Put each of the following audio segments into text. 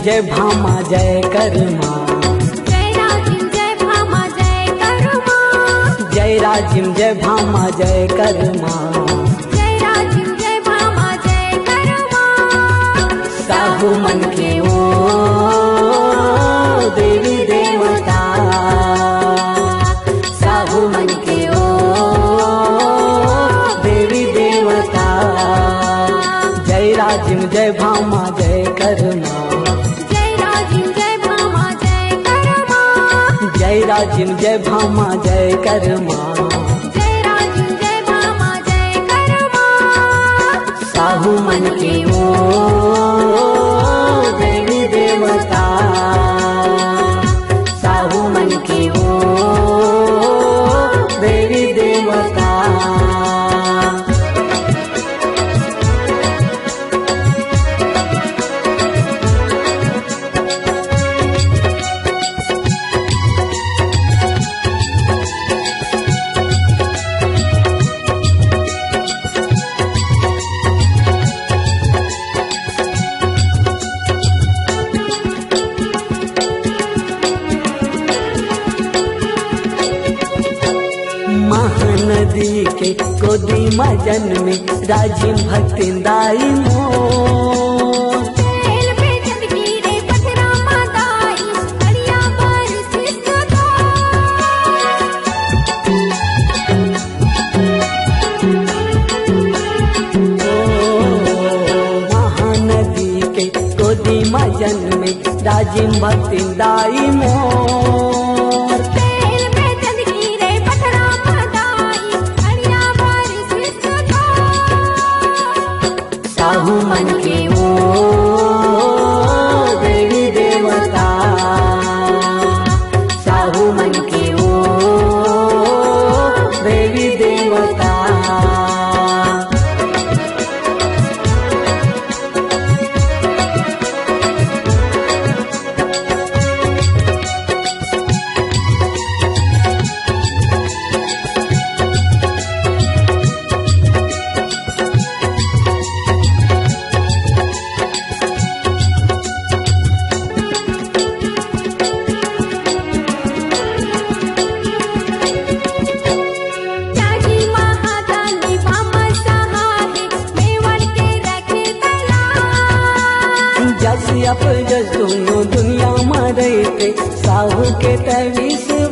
जय भामा जय कर्मा, जय राजिम जय भामा जय कर्मा, जय राजिम जय भामा जय कर्मा, जय राजिम जय भामा जय कर्मा। साहू मन के ओ देवी देवता, साहू मन के ओ देवी देवता, जय राजिम जय भामा जय कर्मा, जय राजिम जय भामा जय कर्मा, जय राजिम जय भामा जय कर्मा, जय राजिम जय भामा जय कर्मा। साहू मन के ओ देवी देवता, साहू मन के ओ देवी देवता। महानदी के गोदी मजन में राजिम भक्तिंदाई मोर, तेल पे चंद गिरे पथरा मादाई, अड़िया बरसे सदा। महानदी के गोदी मजन में राजिम भक्तिंदाई मोर, तेल पे चंद गिरे पथरा मादाई, अड़िया बरसे सदा। साहू मन के ओ देवी देवता, साहू मन के ओ देवी देवता। जागी महादानी भामा सहाय, मेवाड़ के रखे तला। जस अप जस दोनों दुनिया में रहते, साहू के तविश्वास।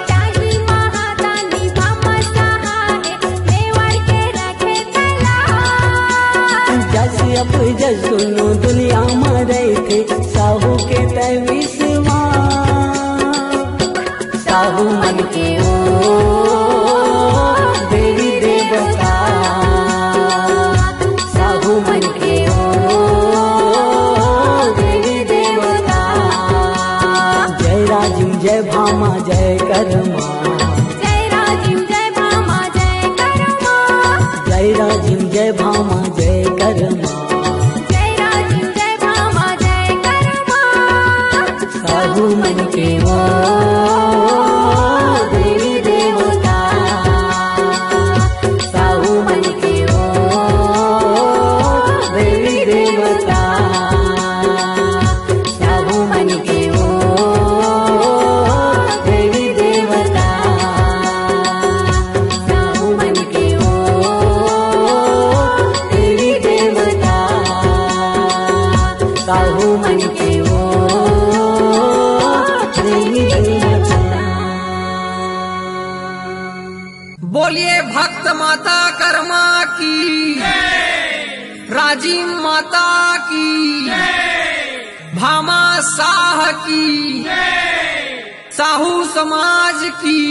जागी महादानी भामा सहाय, मेवाड़ के रखे तला। जस अप जस दोनों दुनिया में रहते, साहू के तविश्वास। साहू मन के ओ देवी देवता, साहू मन के ओ देवी देवता, जय राजिम जय भामा जय कर्मा, जय राजिम जय भामा जय कर्मा, जय राजिम जय भामा जय कर्मा, जय राजिम जय भामा जय कर्मा। साहू मन के ओ देवी देवता, साहू मन के ओ देवी देवता, साहू मन के ओ देवी देवता, साहू मन के ओ देवी देवता, साहू मन के ओ देवी देवता। बोलिए भक्त माता कर्मा की, राजिम माता की, भामा साह की, साहू समाज की।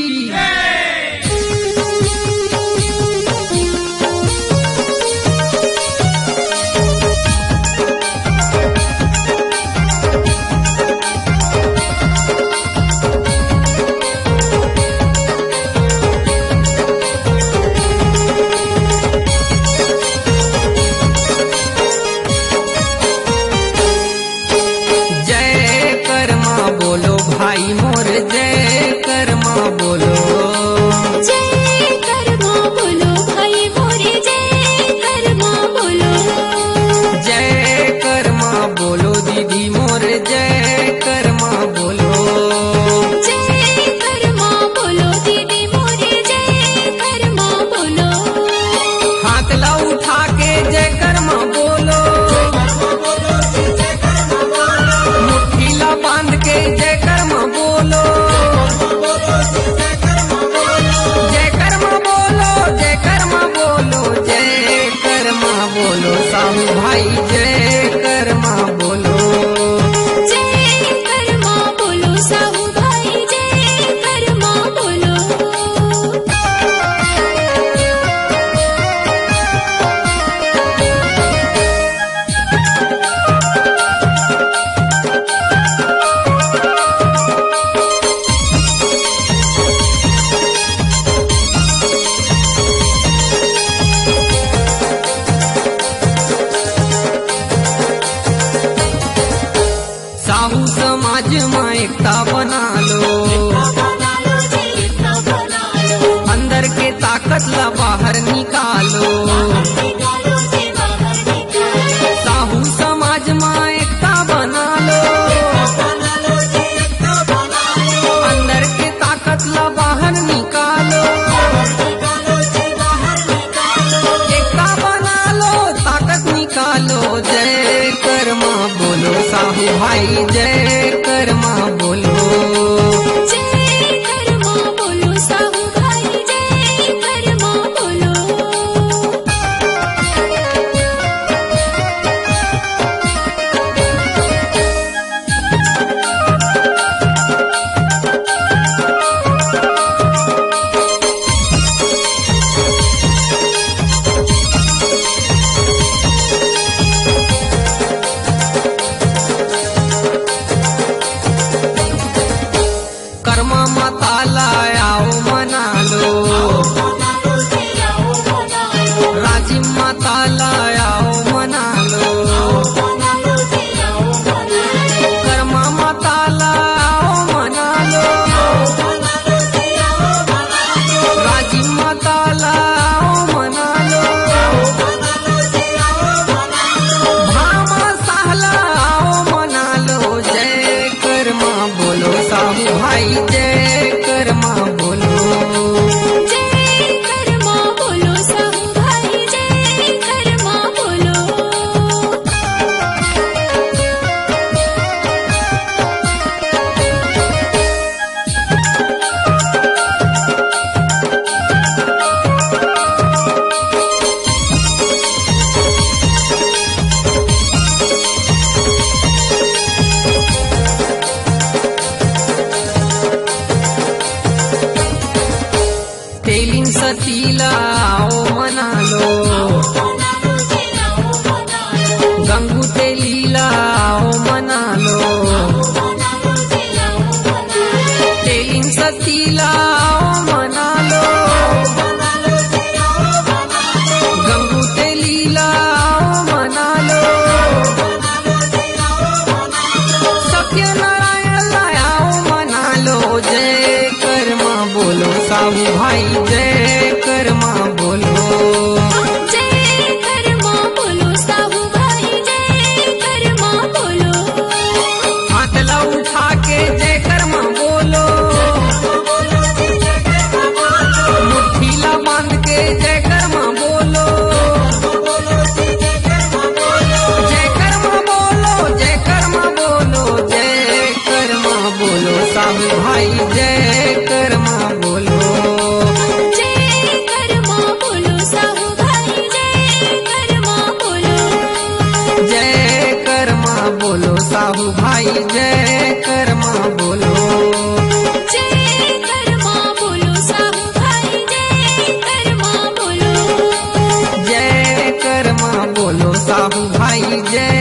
जय कर्मा बोलो भाई मोर, जय कर्मा बोलो, जय कर्मा एकता बना लो। अंदर के ताकत ला बाहर निकालो। साहू समाज में एकता बना लो। अंदर के ताकत ला बाहर निकालो। एकता बना लो, ताकत निकालो। जय कर्मा बोलो साहू भाई, जय कर्मा बोलो। जय कर्मा बोलो साहू भाई, जय कर्मा बोलो। कर्मा माता लाओ मना लो। राजी माता लाओ मना लो। कर्मा माता लाओ मना लो। राजी माता लाओ मना लो। भामा सहला आओ मना लो। जय कर्मा बोलो साहू भाई, जय कर्मा बोलो। जय कर्मा बोलो साहू भाई, जय कर्मा बोलो। तेलिन सतीला आओ मना लो। गंगू तेलीला आओ मना लो। तेलिन सतीला आओ मना लो। गंगू तेलीला आओ मना लो। सत्यनारायण लाओ मना लो। जय कर्मा बोलो साहू भाई, जय कर्मा बोलो। जय कर्मा बोलो साहू भाई, जय कर्मा बोलो। हाथ ला उठा के जय कर्मा बोलो। मुट्ठी ला बांध के जय कर्मा बोलो। जय कर्मा बोलो, जय कर्मा बोलो। जय कर्मा बोलो साहू भाई, जय कर्मा बोलो। जय कर्मा बोलो साहू भाई, जय कर्मा बोलो। जय कर्मा बोलो साहू भाई, जय कर्मा बोलो। जय कर्मा बोलो साहू भाई, जय कर्मा बोलो। जय कर्मा बोलो साहू भाई, जय